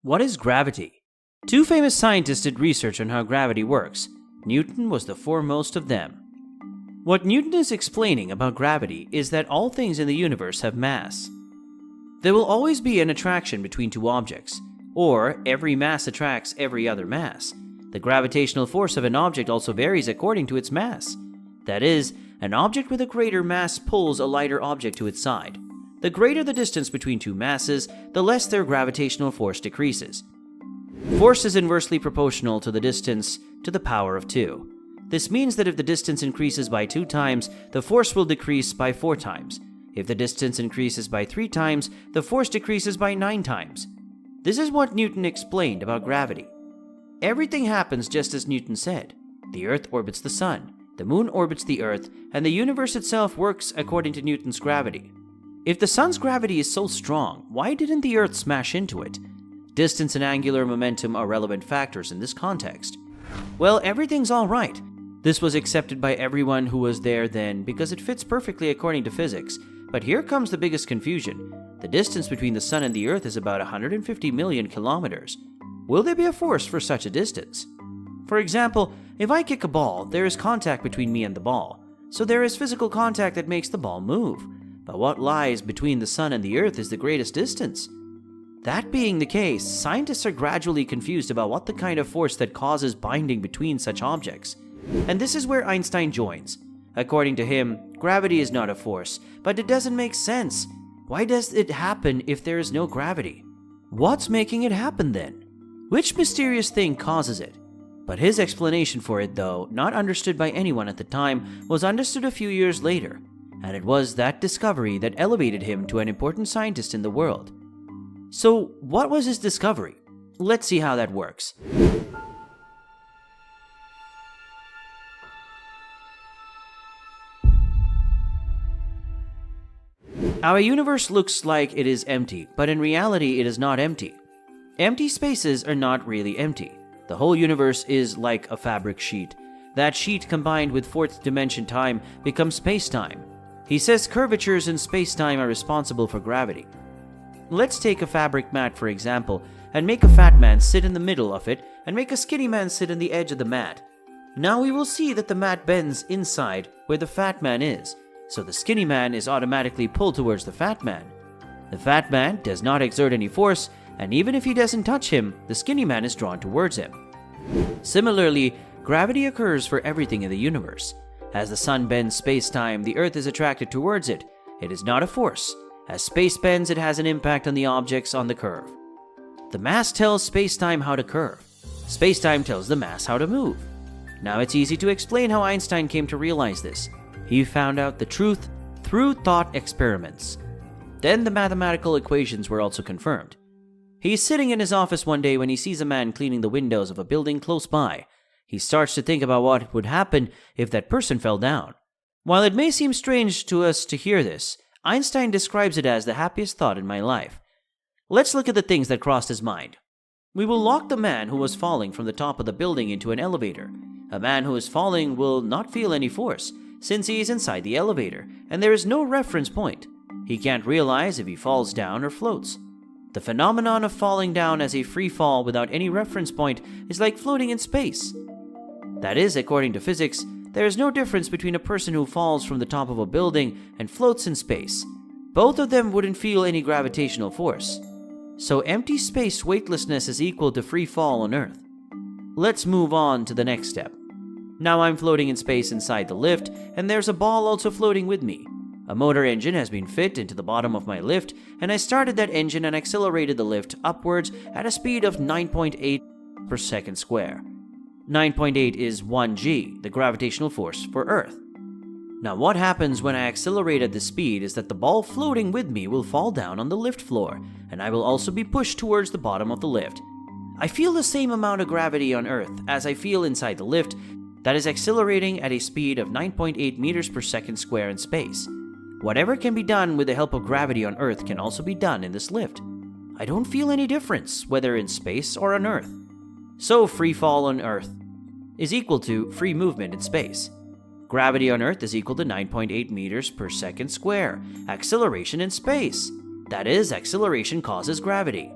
What is gravity? Two famous scientists did research on how gravity works. Newton was the foremost of them. What Newton is explaining about gravity is that all things in the universe have mass. There will always be an attraction between two objects, or every mass attracts every other mass. The gravitational force of an object also varies according to its mass. That is, an object with a greater mass pulls a lighter object to its side. The greater the distance between two masses, the less their gravitational force decreases. Force is inversely proportional to the distance to the power of 2. This means that if the distance increases by 2 times, the force will decrease by 4 times. If the distance increases by 3 times, the force decreases by 9 times. This is what Newton explained about gravity. Everything happens just as Newton said. The Earth orbits the Sun, the Moon orbits the Earth, and the universe itself works according to Newton's gravity. If the Sun's gravity is so strong, why didn't the Earth smash into it? Distance and angular momentum are relevant factors in this context. Well, everything's all right. This was accepted by everyone who was there then because it fits perfectly according to physics. But here comes the biggest confusion. The distance between the Sun and the Earth is about 150 million kilometers. Will there be a force for such a distance? For example, if I kick a ball, there is contact between me and the ball. So there is physical contact that makes the ball move. But what lies between the Sun and the Earth is the greatest distance. That being the case, scientists are gradually confused about what the kind of force that causes binding between such objects. And this is where Einstein joins. According to him, gravity is not a force, but it doesn't make sense. Why does it happen if there is no gravity? What's making it happen then? Which mysterious thing causes it? But his explanation for it, though not understood by anyone at the time, was understood a few years later. And it was that discovery that elevated him to an important scientist in the world. So, what was his discovery? Let's see how that works. Our universe looks like it is empty, but in reality it is not empty. Empty spaces are not really empty. The whole universe is like a fabric sheet. That sheet combined with fourth dimension time becomes space-time. He says curvatures in space-time are responsible for gravity. Let's take a fabric mat for example, and make a fat man sit in the middle of it, and make a skinny man sit on the edge of the mat. Now we will see that the mat bends inside where the fat man is, so the skinny man is automatically pulled towards the fat man. The fat man does not exert any force, and even if he doesn't touch him, the skinny man is drawn towards him. Similarly, gravity occurs for everything in the universe. As the Sun bends space-time, the Earth is attracted towards it. It is not a force. As space bends, it has an impact on the objects on the curve. The mass tells space-time how to curve. Space-time tells the mass how to move. Now it's easy to explain how Einstein came to realize this. He found out the truth through thought experiments. Then the mathematical equations were also confirmed. He's sitting in his office one day when he sees a man cleaning the windows of a building close by. He starts to think about what would happen if that person fell down. While it may seem strange to us to hear this, Einstein describes it as the happiest thought in my life. Let's look at the things that crossed his mind. We will lock the man who was falling from the top of the building into an elevator. A man who is falling will not feel any force, since he is inside the elevator, and there is no reference point. He can't realize if he falls down or floats. The phenomenon of falling down as a free fall without any reference point is like floating in space. That is, according to physics, there is no difference between a person who falls from the top of a building and floats in space. Both of them wouldn't feel any gravitational force. So empty space weightlessness is equal to free fall on Earth. Let's move on to the next step. Now I'm floating in space inside the lift, and there's a ball also floating with me. A motor engine has been fit into the bottom of my lift, and I started that engine and accelerated the lift upwards at a speed of 9.8 per second square. 9.8 is 1g, the gravitational force for Earth. Now what happens when I accelerate at this speed is that the ball floating with me will fall down on the lift floor, and I will also be pushed towards the bottom of the lift. I feel the same amount of gravity on Earth as I feel inside the lift that is accelerating at a speed of 9.8 meters per second square in space. Whatever can be done with the help of gravity on Earth can also be done in this lift. I don't feel any difference, whether in space or on Earth. So free fall on Earth is equal to free movement in space. Gravity on Earth is equal to 9.8 meters per second square. Acceleration in space. That is, acceleration causes gravity.